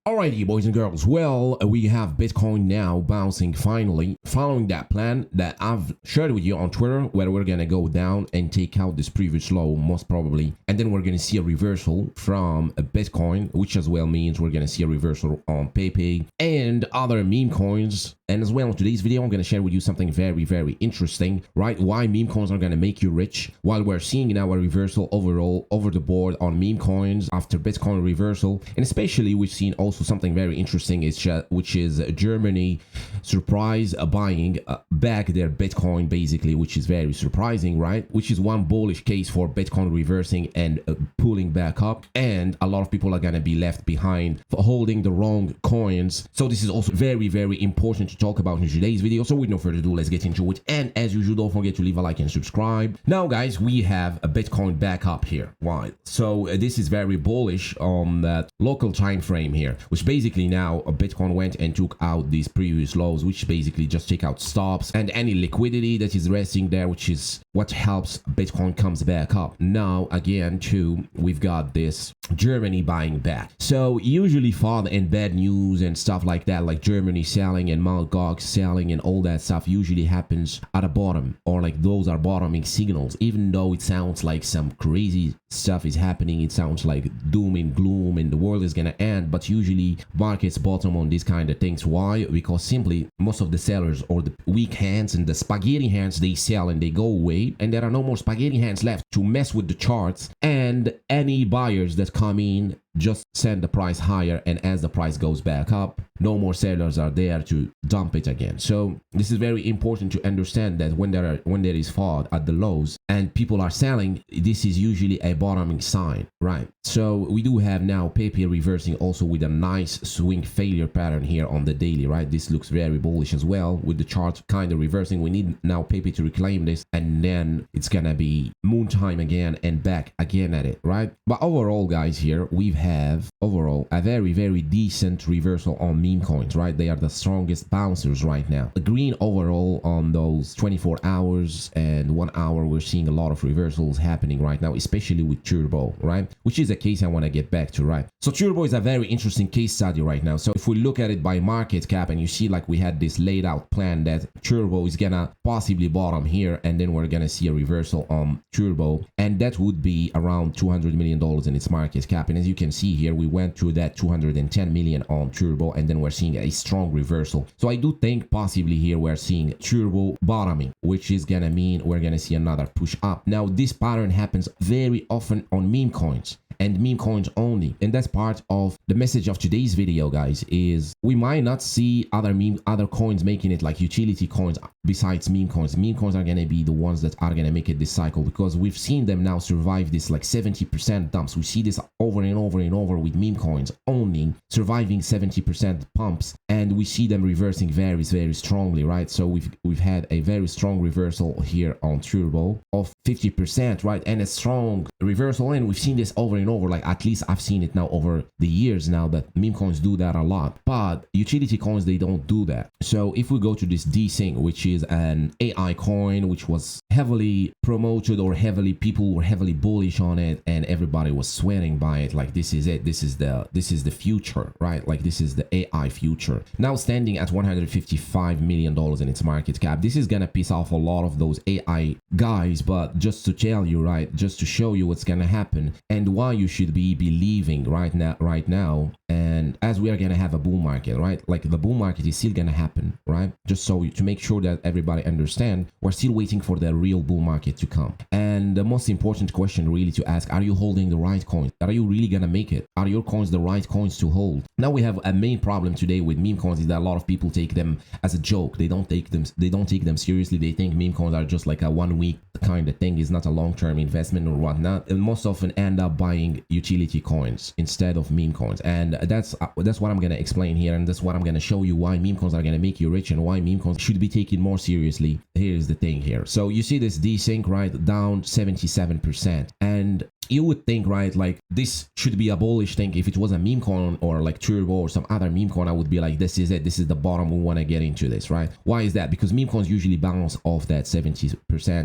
Alrighty, boys and girls, well, we have Bitcoin now bouncing finally, following that plan that I've shared with you on Twitter, where we're gonna go down and take out this previous low, most probably, and then we're gonna see a reversal from a Bitcoin, which as well means we're gonna see a reversal on Pepe and other meme coins. And as well, in today's video, I'm gonna share with you something very, very interesting, right? Why meme coins are gonna make you rich, while we're seeing now a reversal overall over the board on meme coins after Bitcoin reversal, and especially we've seen also something very interesting, which is Germany surprise buying back their Bitcoin, basically, which is very surprising, right? Which is one bullish case for Bitcoin reversing and pulling back up, and a lot of people are gonna be left behind for holding the wrong coins. So this is also very, very important to talk about in today's video. So with no further ado, let's get into it. And as usual, don't forget to leave a like and subscribe. Now guys, we have a Bitcoin back up here. Why? So this is very bullish on that local time frame here, which basically now Bitcoin went and took out these previous lows, which basically just take out stops and any liquidity that is resting there, which is what helps Bitcoin comes back up. Now again too, we've got this Germany buying back. So usually FOD and bad news and stuff like that, like Germany selling and Mt. Gox selling and all that stuff, usually happens at the bottom, or like those are bottoming signals. Even though it sounds like some crazy stuff is happening, it sounds like doom and gloom and the world is gonna end, but usually markets bottom on these kind of things. Why? Because simply most of the sellers or the weak hands and the spaghetti hands, they sell and they go away, and there are no more spaghetti hands left to mess with the charts, and any buyers that come in just send the price higher, and as the price goes back up, no more sellers are there to dump it again. So this is very important to understand that when there is FOD at the lows and people are selling, this is usually a bottoming sign, right? So we do have now Pepe reversing also with a nice swing failure pattern here on the daily, right? This looks very bullish as well, with the chart kind of reversing. We need now Pepe to reclaim this, and then it's gonna be moon time again and back again at it, right? But overall guys, here we've have overall a very, very decent reversal on meme coins, right? They are the strongest bouncers right now. The green overall on those 24 hours and 1 hour, we're seeing a lot of reversals happening right now, especially with Turbo, right? Which is a case I want to get back to, right? So Turbo is a very interesting case study right now. So if we look at it by market cap, and you see like we had this laid out plan that Turbo is gonna possibly bottom here, and then we're gonna see a reversal on Turbo, and that would be around $200 million in its market cap. And as you can see here, we went through that 210 million on Turbo, and then we're seeing a strong reversal. So I do think possibly here we're seeing Turbo bottoming, which is gonna mean we're gonna see another push up. Now this pattern happens very often on meme coins, and meme coins only, and that's part of the message of today's video, guys. Is we might not see other coins making it, like utility coins besides meme coins. Meme coins are gonna be the ones that are gonna make it this cycle, because we've seen them now survive this like 70% dumps. We see this over and over and over with meme coins only surviving 70% pumps, and we see them reversing very, very strongly, right? So we've had a very strong reversal here on Turbo of 50%, right? And a strong reversal, and we've seen this over and over. Like at least I've seen it now over the years now that meme coins do that a lot, but utility coins, they don't do that. So if we go to this Desync, which is an AI coin, which was heavily promoted, or people were heavily bullish on it, and everybody was swearing by it, like this is it, this is the future, right? Like this is the AI future. Now standing at $155 million in its market cap. This is gonna piss off a lot of those AI guys, but just to tell you, right, just to show you what's gonna happen and why you should be believing right now, and as we are gonna have a bull market, right? Like the bull market is still gonna happen, right? Just so to make sure that everybody understand, we're still waiting for the real bull market to come. And the most important question really to ask, are you holding the right coins? Are you really gonna make it? Are your coins the right coins to hold? Now we have a main problem today with meme coins is that a lot of people take them as a joke. They don't take them seriously. They think meme coins are just like a 1 week kind of thing, is not a long-term investment or whatnot, and most often end up buying utility coins instead of meme coins. And that's what I'm gonna explain here, and that's what I'm gonna show you why meme coins are gonna make you rich and why meme coins should be taken more seriously. Here's the thing here. So you see this Desync, right, down 77%, and you would think, right, like this should be a bullish thing. If it was a meme coin or like Turbo or some other meme coin, I would be like, this is it, this is the bottom, we want to get into this, right? Why is that? Because meme coins usually bounce off that 70%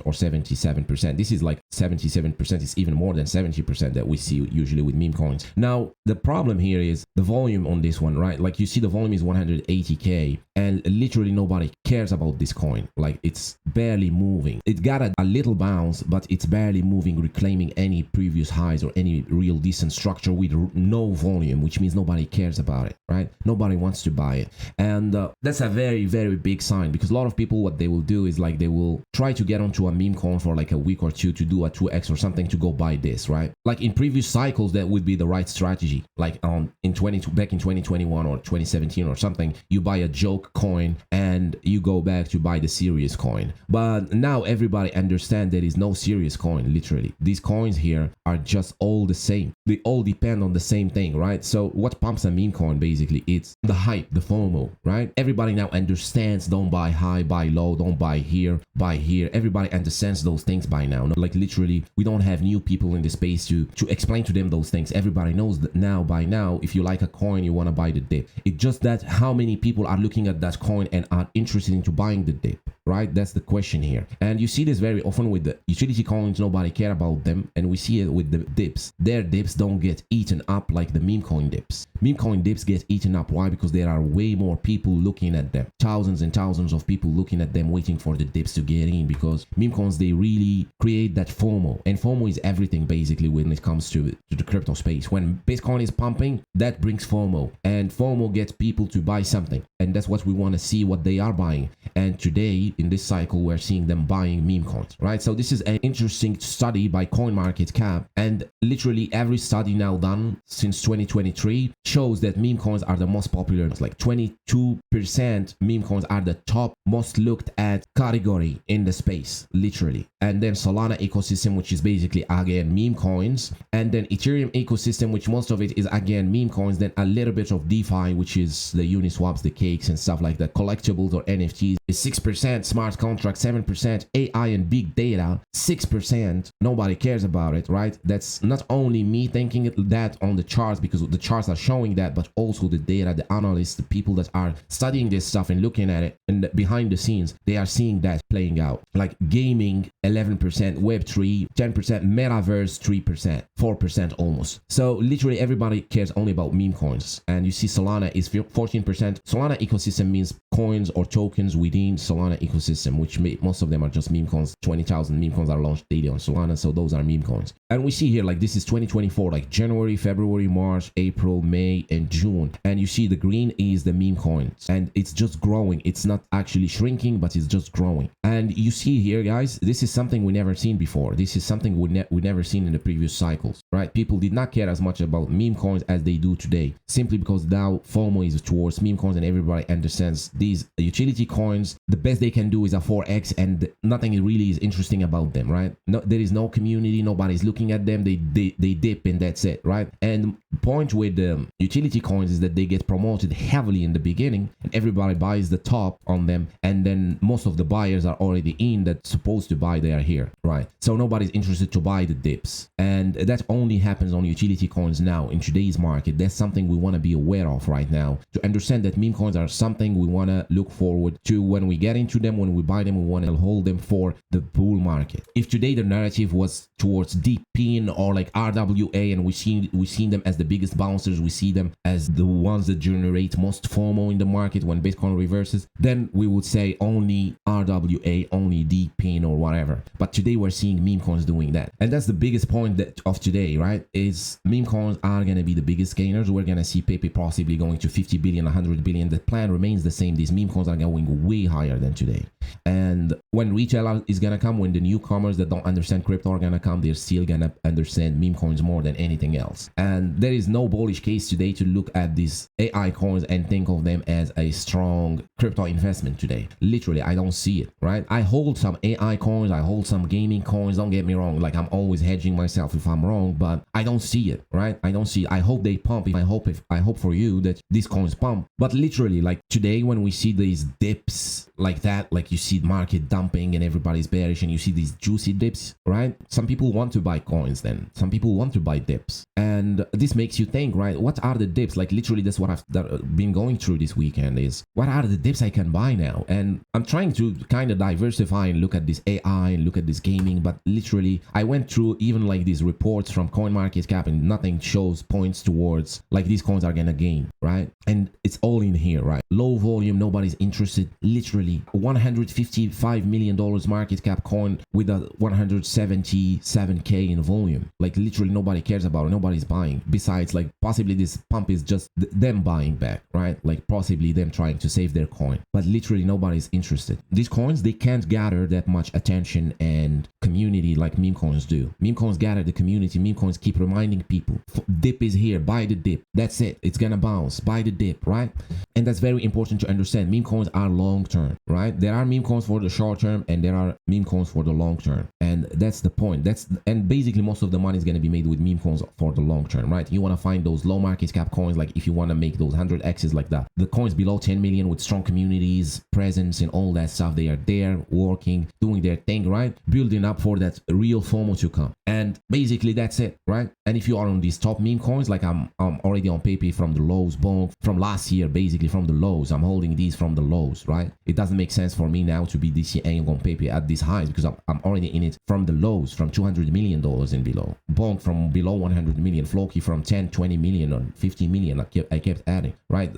or 77%. This is like 77%, it's even more than 70% that we see usually with meme coins. Now the problem here is the volume on this one, right? Like you see the volume is 180k and literally nobody cares about this coin. Like it's barely moving. It got a little bounce, but it's barely moving, reclaiming any previous highs or any real decent structure with no volume, which means nobody cares about it, right? Nobody wants to buy it. And that's a very, very big sign, because a lot of people, what they will do is like they will try to get onto a meme coin for like a week or two to do a 2x or something to go buy this, right? Like in previous cycles, that would be the right strategy. Like back in 2021 or 2017 or something, you buy a joke coin and you go back to buy the serious coin. But now everybody understands there is no serious coin, literally. These coins here are just all the same. They all depend on the same thing, right? So what pumps a meme coin basically, it's the hype, the FOMO, right? Everybody now understands, don't buy high, buy low, don't buy here, buy here. Everybody understands those things by now. Like literally, we don't have new people in the space to explain to them those things. Everybody knows that now, by now, if you like a coin, you want to buy the dip. It's just that how many people are looking at that coin and are interested into buying the dip, right? That's the question here. And you see this very often with the utility coins, nobody care about them. And we see it with the dips. Their dips don't get eaten up like the meme coin dips. Meme coin dips get eaten up. Why? Because there are way more people looking at them. Thousands and thousands of people looking at them, waiting for the dips to get in, because meme coins, they really create that FOMO. And FOMO is everything basically when it comes to the crypto space. When Bitcoin is pumping, that brings FOMO. And FOMO gets people to buy something. And that's what we want to see, what they are buying. And today, in this cycle, we're seeing them buying meme coins, right? So this is an interesting study by CoinMarketCap. And literally every study now done since 2023 shows that meme coins are the most popular. It's like 22% meme coins are the top most looked at category in the space, literally. And then Solana ecosystem, which is basically again meme coins. And then Ethereum ecosystem, which most of it is again meme coins. Then a little bit of DeFi, which is the Uniswaps, the cakes and stuff like that. Collectibles or NFTs is 6%, smart contracts 7%, AI and big data 6%. Nobody cares about it, right? That's not only me thinking that on the charts, because the charts are showing that, but also the data, the analysts, the people that are studying this stuff and looking at it, and behind the scenes, they are seeing that playing out. Like gaming 11%, Web3 10%, Metaverse 3%, 4% almost. So literally everybody cares only about meme coins. And you see Solana is 14%. Solana ecosystem means coins or tokens within Solana ecosystem, which most of them are just meme coins. 20,000 meme coins are launched daily on Solana, so those are meme coins. And we see here, like this is 2024, like January, February, March, April, May, and June. And you see the green is the meme coins, and it's just growing. It's not actually shrinking, but it's just growing. And you see here, guys, this is something we never seen before. This is something we never seen in the previous cycles, right? People did not care as much about meme coins as they do today, simply because now FOMO is towards meme coins, and everybody understands these utility coins, the best they can do is a 4x, and nothing really is interesting about them, right? No, there is no community, nobody's looking at them, they dip and that's it, right? And the point with the utility coins is that they get promoted heavily in the beginning, and everybody buys the top on them, and then most of the buyers are already in that's supposed to buy, they are here, right? So nobody's interested to buy the dips, and that only happens on utility coins now in today's market. That's something we want to be aware of right now, to understand that meme coins are something we want to look forward to when we get into them. When we buy them, we want to hold them for the bull market. If today the narrative was towards deep pin or like RWA, and we seen them as the biggest bouncers, we see them as the ones that generate most FOMO in the market when Bitcoin reverses, then we would say only RWA, only deep pin or whatever. But today we're seeing meme coins doing that, and that's the biggest point of today, right? Is meme coins are going to be the biggest gainers. We're going to see Pepe possibly going to 50 billion, 100 billion. The plan remains the same. These meme coins are going way higher than today. And when retail is going to come, when the newcomers that don't understand crypto are going to come, they're still going to understand meme coins more than anything else. And there is no bullish case today to look at these AI coins and think of them as a strong crypto investment today. Literally, I don't see it, right? I hold some AI coins, I hold some gaming coins, don't get me wrong. Like, I'm always hedging myself if I'm wrong, but I don't see it, right? I don't see it. I hope they pump. I hope for you that these coins pump. But literally, like today, when we see these dips like that, like you see market dump pumping and everybody's bearish and you see these juicy dips, right? Some people want to buy coins then. Some people want to buy dips. And this makes you think, right? What are the dips? Like literally that's what I've been going through this weekend is what are the dips I can buy now? And I'm trying to kind of diversify and look at this AI and look at this gaming, but literally I went through even like these reports from CoinMarketCap and nothing shows points towards like these coins are gonna gain, right? And it's all in here, right? Low volume, nobody's interested. Literally $155 million market cap coin with a 177k in volume. Like literally nobody cares about it, nobody's buying. Besides, like possibly this pump is just them buying back, right? Like possibly them trying to save their coin, but literally nobody's interested. These coins, they can't gather that much attention and community like meme coins do. Meme coins gather the community. Meme coins keep reminding people, dip is here, buy the dip. That's it, it's gonna bounce, buy the dip, right? And that's very important to understand. Meme coins are long term, right? There are meme coins for the short term and there are meme coins for the long term, and that's the point. And basically most of the money is going to be made with meme coins for the long term, right? You want to find those low market cap coins, like if you want to make those 100x's like that, the coins below 10 million with strong communities, presence and all that stuff, they are there working, doing their thing, right? Building up for that real FOMO to come. And basically that's it, right? And if you are on these top meme coins, like I'm already on Pepe from the lows, BONK from last year, basically from the lows, I'm holding these from the lows, right? It doesn't make sense for me now to be DCAing on Pepe at these highs because I'm already in it from the lows, from $200 million and below. BONK from below 100 million, Floki from 10, 20 million or 50 million. I kept adding, right?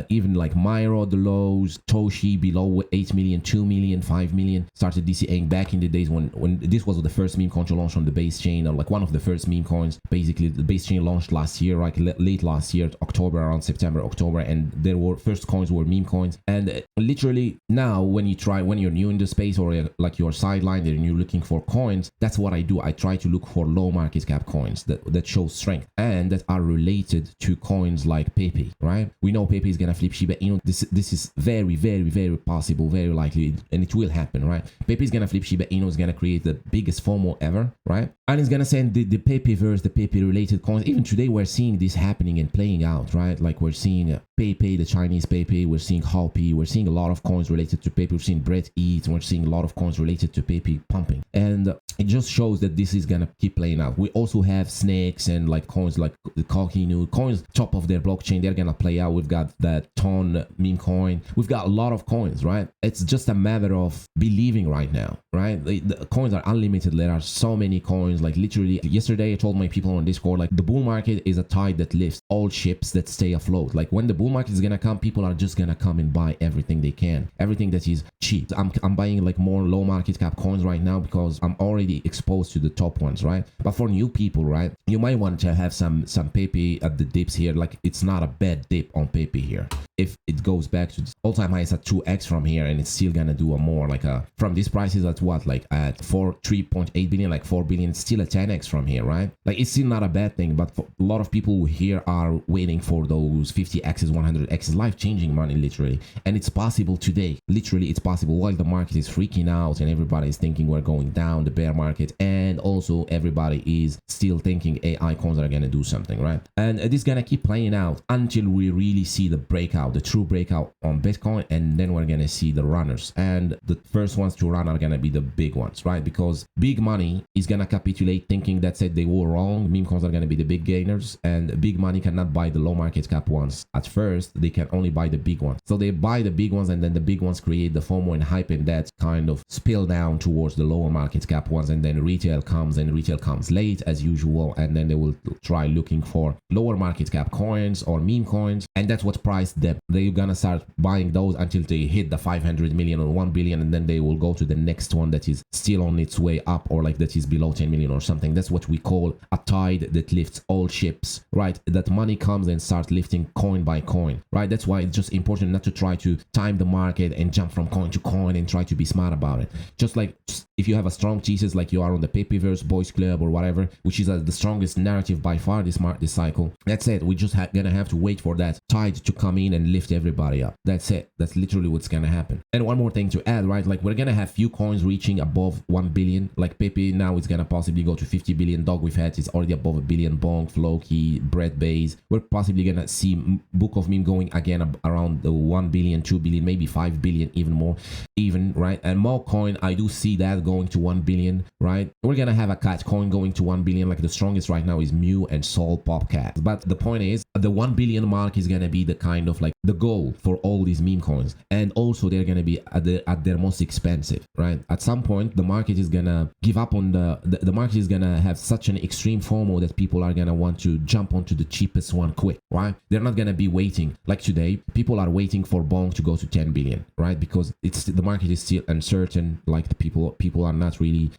Even like Myro, the lows, Toshi below 8 million, 2 million, 5 million. Started DCAing back in the days when this was the first meme coin to launch on the base chain, or like one of the first meme coins. Basically, the base chain launched last year, like late last year, October, around September, October, and there were first coins were meme coins. And literally now, when you're new in the space or like you're sidelined and you're looking for coins, that's what I do. I try to look for low market cap coins that show strength and that are related to coins like Pepe, right? We know Pepe is gonna flip Shiba Inu. This is very, very, very possible, very likely, and it will happen, right? Pepe is gonna flip Shiba Inu, is gonna create the biggest FOMO ever, right? And it's gonna send the Pepe-verse, the Pepe-related coins. Even today, we're seeing this happening and playing out, right? Like we're seeing Pepe, the Chinese Pepe, we're seeing Hopi, we're seeing a lot of coins related to Pepe, we're seeing Brett Eats, we're seeing a lot of coins related to Pepe pumping. And it just shows that this is gonna keep playing out. We also have snakes and like coins like the Kokinu, coins top of their blockchain, they're gonna play out. We've got that Ton meme coin. We've got a lot of coins, right? It's just a matter of believing right now, right? The coins are unlimited. There are so many coins. Like literally yesterday I told my people on Discord, like the bull market is a tide that lifts all ships that stay afloat. Like when the bull market is gonna come, people are just gonna come and buy everything they can, everything that is cheap. I'm buying like more low market cap coins right now because I'm already exposed to the top ones, right? But for new people, right, you might want to have some Pepe at the dips here. Like it's not a bad dip on Pepe here. If it goes back to all-time highs at 2x from here, and it's still gonna do a more like a from these prices at what, like at 3.8 billion, like 4 billion, still a 10x from here, right? Like it's still not a bad thing, but for a lot of people here are waiting for those 50x's, 100x's, life-changing money, literally. And it's possible today. Literally, it's possible while the market is freaking out and everybody is thinking we're going down, the bear market, and also everybody is still thinking AI coins are gonna do something, right? And it is gonna keep playing out until we really see the breakout, the true breakout on Bitcoin, and then we're gonna see the runners. And the first ones to run are gonna be the big ones, right? Because big money is gonna capitulate, thinking that said they were wrong. Meme coins are gonna be the big gainers, and big money cannot buy the low market cap ones at first. They can only buy the big ones. So they buy the big ones, and then the big ones create the FOMO and hype, and that kind of spill down towards the lower market cap ones, and then retail comes, and retail comes late as usual, and then they will try looking for lower market cap coins or meme coins, and that's what priced them. They're gonna start buying those until they hit the 500 million or 1 billion, and then they will go to the next one that is still on its way up, or like that is below 10 million or something. That's what we call a tide that lifts all ships, right? That money comes and starts lifting coin by coin, right? That's why it's just important not to try to time the market and jump from coin to coin and try to be smart about it. Just like if you have a strong thesis like you are on the Pepeverse, Boys Club or whatever, which is the strongest narrative by far this cycle, that's it. We just gonna have to wait for that tide to come in and lift everybody up. That's it. That's literally what's gonna happen. And one more thing to add, right? Like we're gonna have few coins reaching above 1 billion. Like Pepe now is gonna possibly go to 50 billion. Dog we've had is already above a billion. BONK, Floki, Bread Base. We're possibly gonna see Book of of meme going again around the 1 billion, 2 billion, maybe 5 billion, even more, even, right? And more coin, I do see that going to 1 billion, right? We're gonna have a cat coin going to 1 billion. Like the strongest right now is Mew and Sol Popcat. But the point is, the 1 billion mark is gonna be the kind of like the goal for all these meme coins. And also they're gonna be at their most expensive, right? At some point, the market is gonna give up on the market is gonna have such an extreme FOMO that people are gonna want to jump onto the cheapest one quick, right? They're not gonna be waiting. Like today, people are waiting for BONK to go to 10 billion, right? Because it's the market is still uncertain. Like the people are not really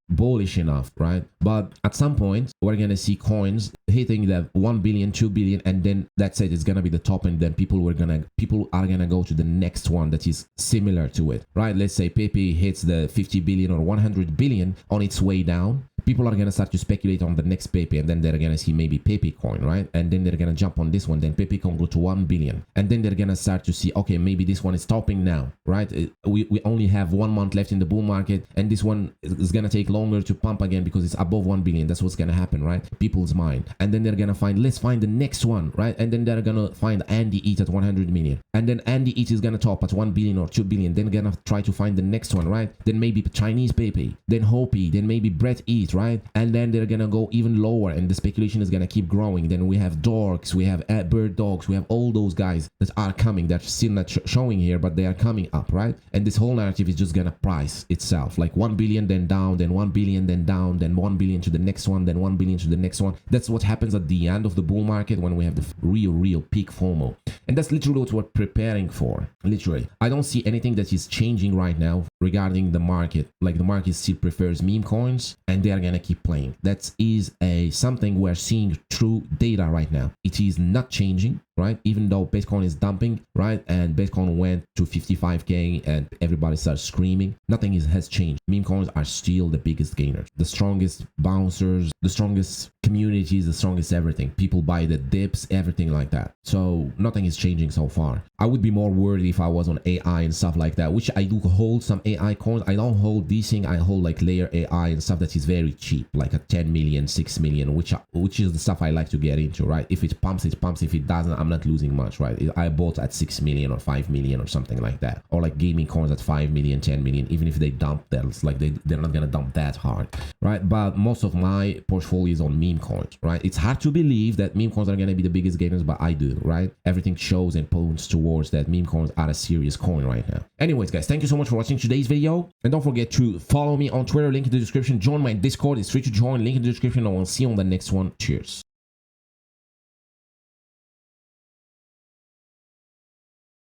bullish enough, right? But at some point, we're gonna see coins hitting the 1 billion, 2 billion, and then that's it. It's gonna be the top, and then people are gonna go to the next one that is similar to it, right? Let's say Pepe hits the 50 billion or 100 billion on its way down. People are going to start to speculate on the next Pepe, and then they're going to see maybe Pepe coin, right? And then they're going to jump on this one. Then Pepe can go to 1 billion. And then they're going to start to see, okay, maybe this one is stopping now, right? We only have 1 month left in the bull market, and this one is going to take longer to pump again because it's above 1 billion. That's what's going to happen, right? People's mind. And then they're going to let's find the next one, right? And then they're going to find Andy Eat at 100 million. And then Andy Eat is going to top at 1 billion or 2 billion. Then going to try to find the next one, right? Then maybe Chinese Pepe, then Hopi, then maybe Brett Eat, right? And then they're gonna go even lower, and the speculation is gonna keep growing. Then we have Dorks, we have Bird Dogs, we have all those guys that are coming. They're still not showing here, but they are coming up, right? And this whole narrative is just gonna price itself, like 1 billion, then down, then 1 billion, then down, then 1 billion to the next one, then 1 billion to the next one. That's what happens at the end of the bull market when we have the real peak FOMO. And that's literally what we're preparing for. Literally, I don't see anything that is changing right now regarding the market. Like the market still prefers meme coins, and they are gonna keep playing. That is something we're seeing through data right now. It is not changing, right? Even though Bitcoin is dumping, right? And Bitcoin went to 55K and everybody starts screaming, nothing has changed. Meme coins are still the biggest gainers, the strongest bouncers, the strongest communities, the strongest everything. People buy the dips, everything like that. So nothing is changing so far. I would be more worried if I was on AI and stuff like that, which I do hold some AI coins. I don't hold these things. I hold like layer AI and stuff that is very cheap, like a 10 million, 6 million, which is the stuff I like to get into, right? If it pumps, it pumps. If it doesn't, I'm not losing much, right? I bought at 6 million or 5 million or something like that, or like gaming coins at 5 million, 10 million. Even if they dump that, it's like they're not gonna dump that hard, right? But most of my portfolio is on meme coins, right? It's hard to believe that meme coins are gonna be the biggest gainers, but I do, right? Everything shows and points towards that meme coins are a serious coin right now. Anyways, guys, thank you so much for watching today's video, and don't forget to follow me on Twitter, link in the description. Join my Discord, it's free to join, link in the description, and we'll see you on the next one. Cheers.